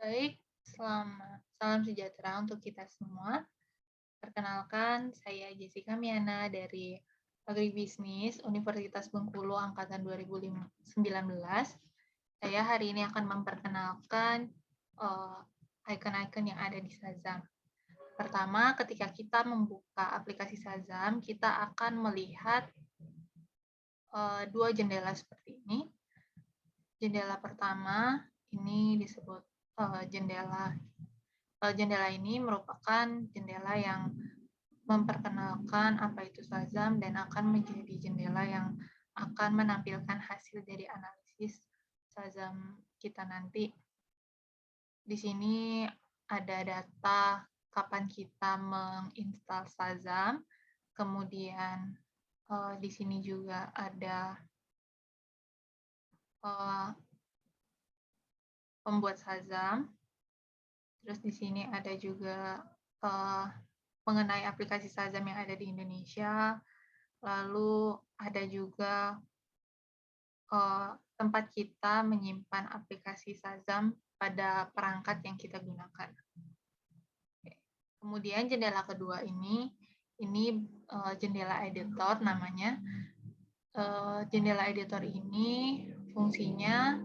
Baik, salam sejahtera untuk kita semua. Perkenalkan, saya Jessica Miana dari Agribisnis Universitas Bengkulu angkatan 2019. Saya hari ini akan memperkenalkan icon-icon yang ada di Shazam. Pertama, ketika kita membuka aplikasi Shazam, kita akan melihat dua jendela seperti ini. Jendela pertama ini disebut jendela. Jendela ini merupakan jendela yang memperkenalkan apa itu Shazam dan akan menjadi jendela yang akan menampilkan hasil dari analisis Shazam kita nanti. Di sini ada data kapan kita menginstal Shazam, kemudian di sini juga ada pembuat Shazam. Terus di sini ada juga mengenai aplikasi Shazam yang ada di Indonesia. Lalu ada juga tempat kita menyimpan aplikasi Shazam pada perangkat yang kita gunakan. Kemudian jendela kedua ini jendela editor namanya. Jendela editor ini fungsinya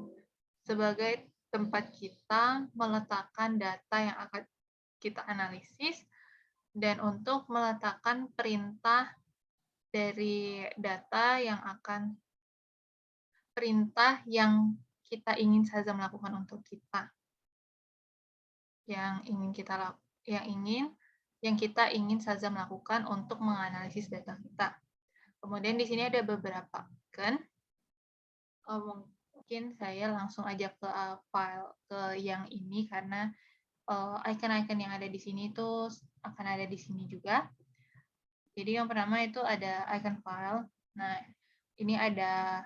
sebagai tempat kita meletakkan data yang akan kita analisis dan untuk meletakkan perintah dari data perintah yang kita ingin Shazam lakukan untuk kita. Yang kita ingin Shazam lakukan untuk menganalisis data kita. Kemudian di sini ada beberapa icon. Mungkin saya langsung aja ke file yang ini karena icon-icon yang ada di sini itu akan ada di sini juga. Jadi yang pertama itu ada icon file. Nah, ini ada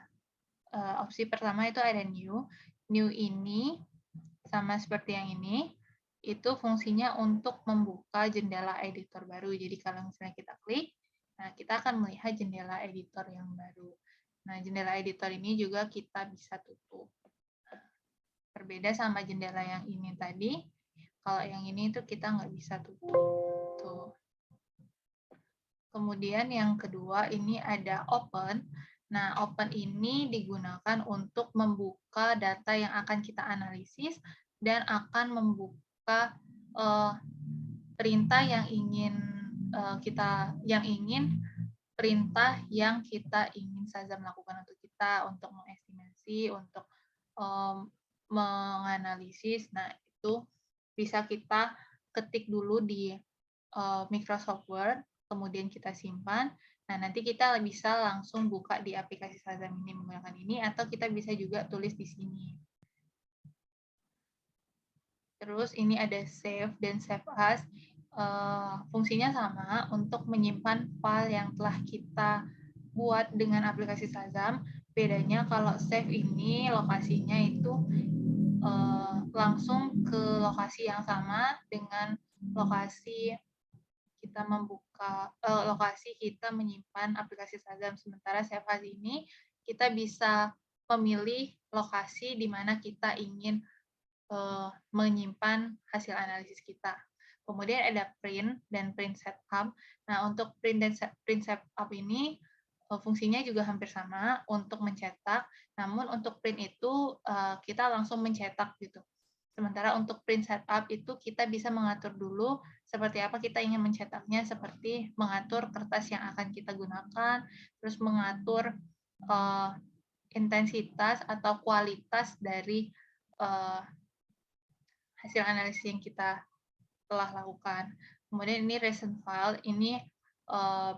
opsi pertama itu ada new. New ini sama seperti yang ini, itu fungsinya untuk membuka jendela editor baru. Jadi kalau misalnya kita klik, nah kita akan melihat jendela editor yang baru. Nah, jendela editor ini juga kita bisa tutup. Berbeda sama jendela yang ini tadi, kalau yang ini itu kita nggak bisa tutup. Tuh. Kemudian yang kedua ini ada open. Nah, open ini digunakan untuk membuka data yang akan kita analisis dan akan membuka perintah yang perintah yang kita ingin Shazam lakukan untuk kita, untuk mengestimasi, untuk menganalisis. Nah, itu bisa kita ketik dulu di Microsoft Word, kemudian kita simpan. Nah, nanti kita bisa langsung buka di aplikasi Shazam ini menggunakan ini, atau kita bisa juga tulis di sini. Terus ini ada save dan save as. Fungsinya sama untuk menyimpan file yang telah kita buat dengan aplikasi Shazam. Bedanya kalau save ini lokasinya itu langsung ke lokasi yang sama dengan lokasi kita menyimpan aplikasi Shazam. Sementara save as ini kita bisa memilih lokasi di mana kita ingin menyimpan hasil analisis kita. Kemudian ada print dan print setup. Nah, untuk print dan print setup ini fungsinya juga hampir sama untuk mencetak, namun untuk print itu kita langsung mencetak gitu. Sementara untuk print setup itu kita bisa mengatur dulu seperti apa kita ingin mencetaknya, seperti mengatur kertas yang akan kita gunakan, terus mengatur intensitas atau kualitas dari hasil analisis yang kita telah lakukan. Kemudian ini recent file, ini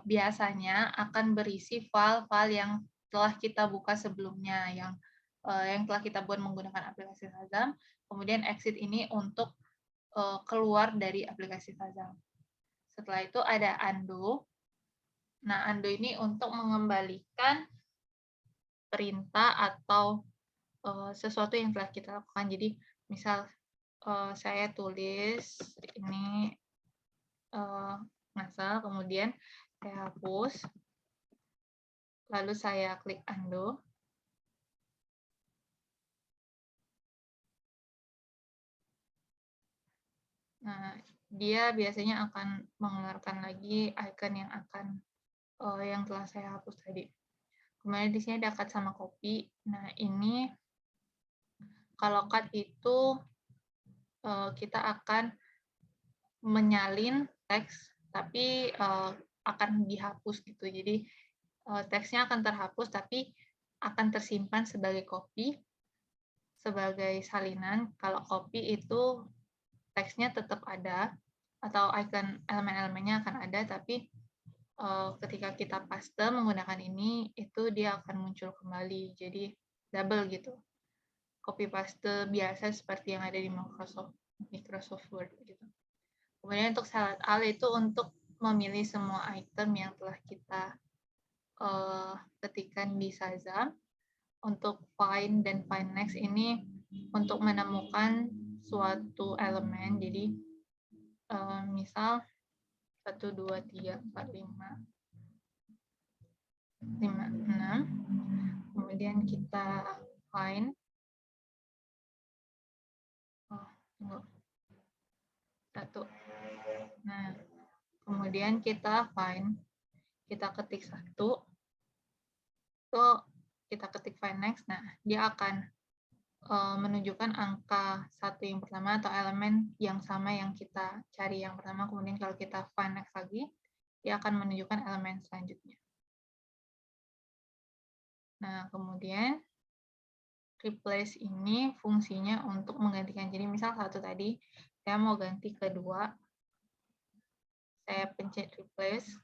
biasanya akan berisi file-file yang telah kita buka sebelumnya, yang telah kita buat menggunakan aplikasi Shazam. Kemudian exit ini untuk keluar dari aplikasi Shazam. Setelah itu ada undo. Nah, undo ini untuk mengembalikan perintah atau sesuatu yang telah kita lakukan. Jadi, misal saya tulis ini ngasal, kemudian saya hapus, lalu saya klik undo. Nah, dia biasanya akan mengeluarkan lagi icon yang telah saya hapus tadi. Kemudian di sini ada cut sama copy. Nah, ini kalau cut itu kita akan menyalin teks, tapi akan dihapus gitu. Jadi teksnya akan terhapus, tapi akan tersimpan sebagai copy, sebagai salinan. Kalau copy itu teksnya tetap ada, atau icon elemen-elemennya akan ada, tapi ketika kita paste menggunakan ini, itu dia akan muncul kembali. Jadi double gitu. Copy paste biasa seperti yang ada di Microsoft Word gitu. Kemudian untuk select all itu untuk memilih semua item yang telah kita ketikkan di Shazam. Untuk find dan find next ini untuk menemukan suatu elemen. Jadi misal 1, 2, 3, 4, 5, 6. Kemudian kita find. Tunggu. 1. Nah, kemudian kita find. Kita ketik 1. Itu kita ketik find next. Nah, dia akan menunjukkan angka 1 yang pertama atau elemen yang sama yang kita cari yang pertama. Kemudian kalau kita find next lagi, dia akan menunjukkan elemen selanjutnya. Nah, kemudian replace ini fungsinya untuk menggantikan. Jadi misal 1 tadi, saya mau ganti ke 2, saya pencet replace.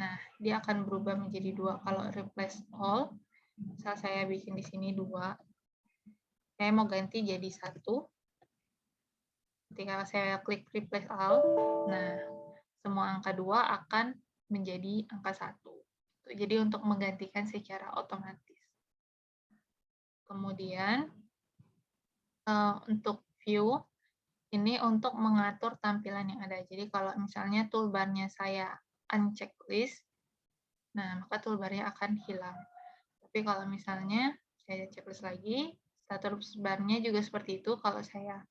Nah, dia akan berubah menjadi 2. Kalau replace all, misal saya bikin di sini 2, saya mau ganti jadi 1. Ketika saya klik replace all, nah, semua angka 2 akan menjadi angka 1. Jadi untuk menggantikan secara otomatis. Kemudian, untuk view, ini untuk mengatur tampilan yang ada. Jadi kalau misalnya toolbar-nya saya uncheck list, nah maka toolbar-nya akan hilang. Tapi kalau misalnya saya checklist lagi, status bar-nya juga seperti itu. Kalau saya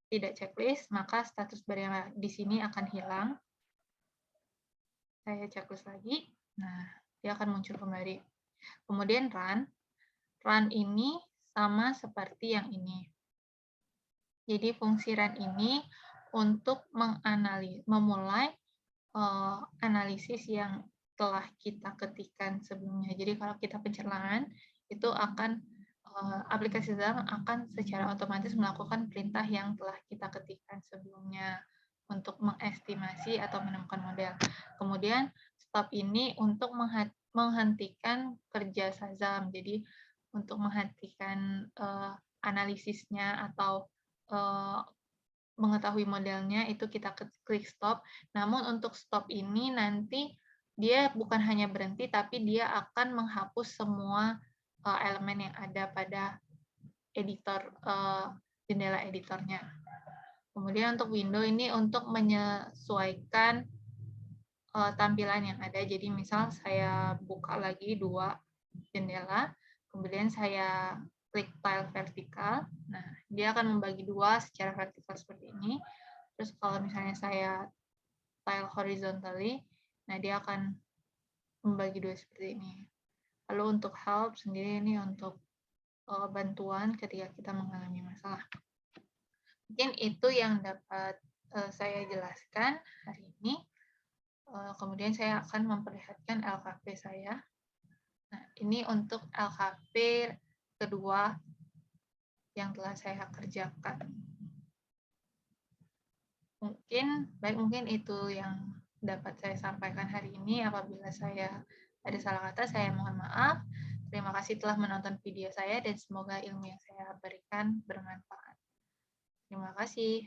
tidak checklist, maka status bar yang di sini akan hilang. Saya checklist lagi, nah dia akan muncul kembali. Kemudian run. Run ini sama seperti yang ini. Jadi fungsi run ini untuk memulai analisis yang telah kita ketikkan sebelumnya. Jadi kalau kita pencerlangan, itu akan aplikasi Shazam akan secara otomatis melakukan perintah yang telah kita ketikkan sebelumnya untuk mengestimasi atau menemukan model. Kemudian stop ini untuk menghentikan kerja Shazam. Jadi untuk menghentikan analisisnya atau mengetahui modelnya, itu kita klik stop. Namun untuk stop ini nanti dia bukan hanya berhenti, tapi dia akan menghapus semua elemen yang ada pada editor jendela editornya. Kemudian untuk window ini untuk menyesuaikan tampilan yang ada. Jadi misal saya buka lagi 2 jendela, kemudian saya klik tile vertikal. Nah, dia akan membagi 2 secara vertikal seperti ini. Terus kalau misalnya saya tile horizontally, nah dia akan membagi 2 seperti ini. Lalu untuk help sendiri ini untuk bantuan ketika kita mengalami masalah. Mungkin itu yang dapat saya jelaskan hari ini. Kemudian saya akan memperlihatkan LKP saya. Nah, ini untuk LKP kedua yang telah saya kerjakan. Mungkin itu yang dapat saya sampaikan hari ini. Apabila saya ada salah kata, saya mohon maaf. Terima kasih telah menonton video saya dan semoga ilmu yang saya berikan bermanfaat. Terima kasih.